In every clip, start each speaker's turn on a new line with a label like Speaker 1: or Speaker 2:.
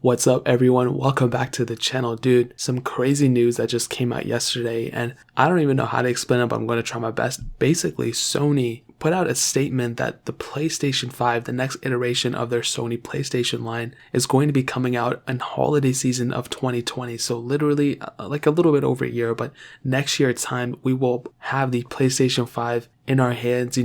Speaker 1: What's up everyone, welcome back to the channel. Dude, some crazy news that just came out yesterday and I don't even know how to explain it, but I'm going to try my best. Basically, Sony put out a statement that the PlayStation 5, the next iteration of their Sony PlayStation line, is going to be coming out in holiday season of 2020. So literally like a little bit over a year, but next year time we will have the PlayStation 5 in our hands,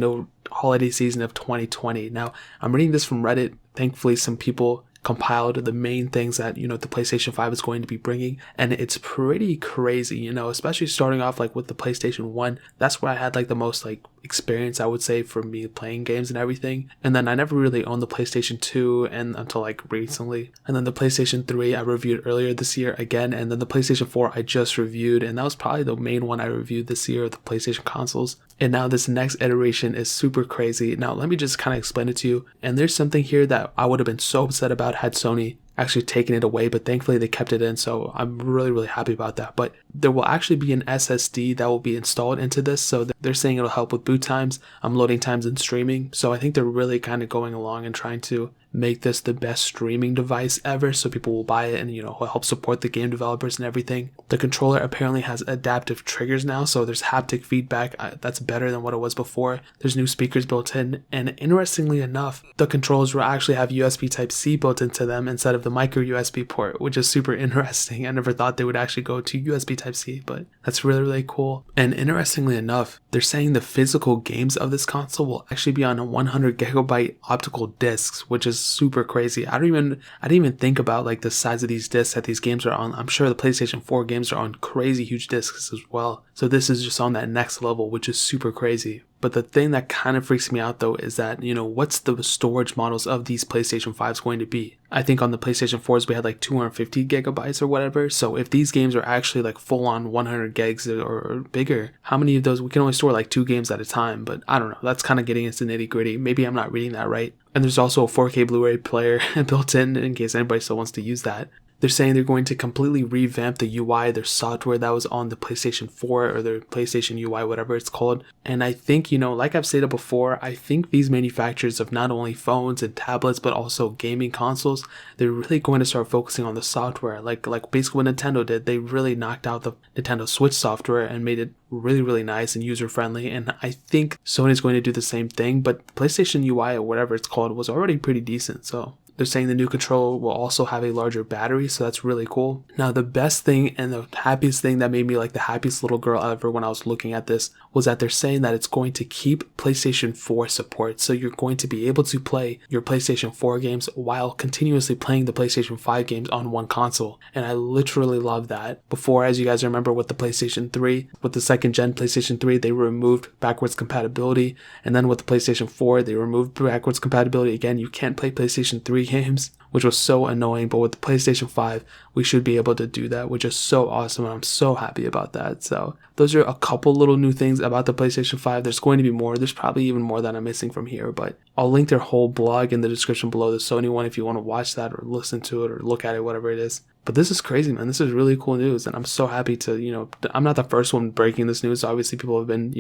Speaker 1: holiday season of 2020. Now, I'm reading this from Reddit. Thankfully, some people compiled the main things that the PlayStation 5 is going to be bringing, and it's pretty crazy, especially starting off like with the PlayStation 1. That's where I had like the most like experience, I would say, for me playing games and everything. And then I never really owned the PlayStation 2 and until like recently. And then the PlayStation 3 I reviewed earlier this year again, and then the PlayStation 4 I just reviewed, and that was probably the main one I reviewed this year of the PlayStation consoles. And now this next iteration is super crazy. Now let me just kind of explain it to you. And there's something here that I would have been so upset about had Sony actually taken it away, but thankfully they kept it in, so I'm really happy about that. But there will actually be an SSD that will be installed into this, so they're saying it'll help with boot times, loading times, and streaming. So I think they're really kind of going along and trying to make this the best streaming device ever, so people will buy it and help support the game developers and everything. The controller apparently has adaptive triggers now, so there's haptic feedback. That's better than what it was before. There's new speakers built in, and interestingly enough, the controllers will actually have USB Type-C built into them instead of the micro USB port, which is super interesting. I never thought they would actually go to USB Type-C, but that's really cool. And interestingly enough, they're saying the physical games of this console will actually be on a 100 gigabyte optical discs, which is super crazy. I didn't even think about like the size of these discs that these games are on. I'm sure the PlayStation 4 games are on crazy huge discs as well. So this is just on that next level, which is super crazy. But the thing that kind of freaks me out though is that, what's the storage models of these PlayStation 5s going to be? I think on the PlayStation 4s we had like 250 gigabytes or whatever. So if these games are actually like full on 100 gigs or bigger, how many of those? We can only store like 2 games at a time, but I don't know. That's kind of getting into nitty gritty. Maybe I'm not reading that right. And there's also a 4K Blu-ray player built in case anybody still wants to use that. They're saying they're going to completely revamp the UI, their software that was on the PlayStation 4 or their PlayStation UI, whatever it's called. And I think, like I've stated before, I think these manufacturers of not only phones and tablets, but also gaming consoles, they're really going to start focusing on the software. Like basically what Nintendo did, they really knocked out the Nintendo Switch software and made it really nice and user-friendly. And I think Sony's going to do the same thing, but PlayStation UI or whatever it's called was already pretty decent, so. They're saying the new controller will also have a larger battery, so that's really cool. Now, the best thing and the happiest thing that made me like the happiest little girl ever when I was looking at this was that they're saying that it's going to keep PlayStation 4 support. So you're going to be able to play your PlayStation 4 games while continuously playing the PlayStation 5 games on one console. And I literally love that. Before, as you guys remember with the PlayStation 3, with the second gen PlayStation 3, they removed backwards compatibility. And then with the PlayStation 4, they removed backwards compatibility. Again, you can't play PlayStation 3 games, which was so annoying, but with the PlayStation 5 we should be able to do that, which is so awesome, and I'm so happy about that. So those are a couple little new things about the PlayStation 5. There's going to be more. There's probably even more that I'm missing from here, but I'll link their whole blog in the description below, the Sony one, if you want to watch that or listen to it or look at it, whatever it is. But this is crazy, man. This is really cool news, and I'm so happy to, I'm not the first one breaking this news. Obviously people have been,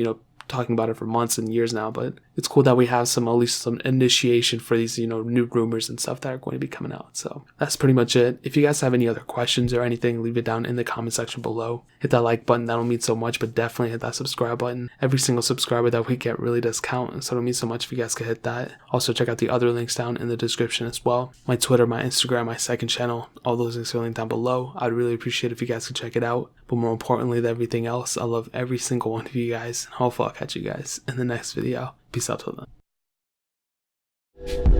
Speaker 1: talking about it for months and years now, but it's cool that we have at least some initiation for these, new rumors and stuff that are going to be coming out. So that's pretty much it. If you guys have any other questions or anything, leave it down in the comment section below. Hit that like button, that'll mean so much, but definitely hit that subscribe button. Every single subscriber that we get really does count, so it'll mean so much if you guys could hit that. Also check out the other links down in the description as well. My Twitter, my Instagram, my second channel, all those links are linked down below. I'd really appreciate it if you guys could check it out. But more importantly than everything else, I love every single one of you guys, and hopefully I'll catch you guys in the next video. Peace out till then.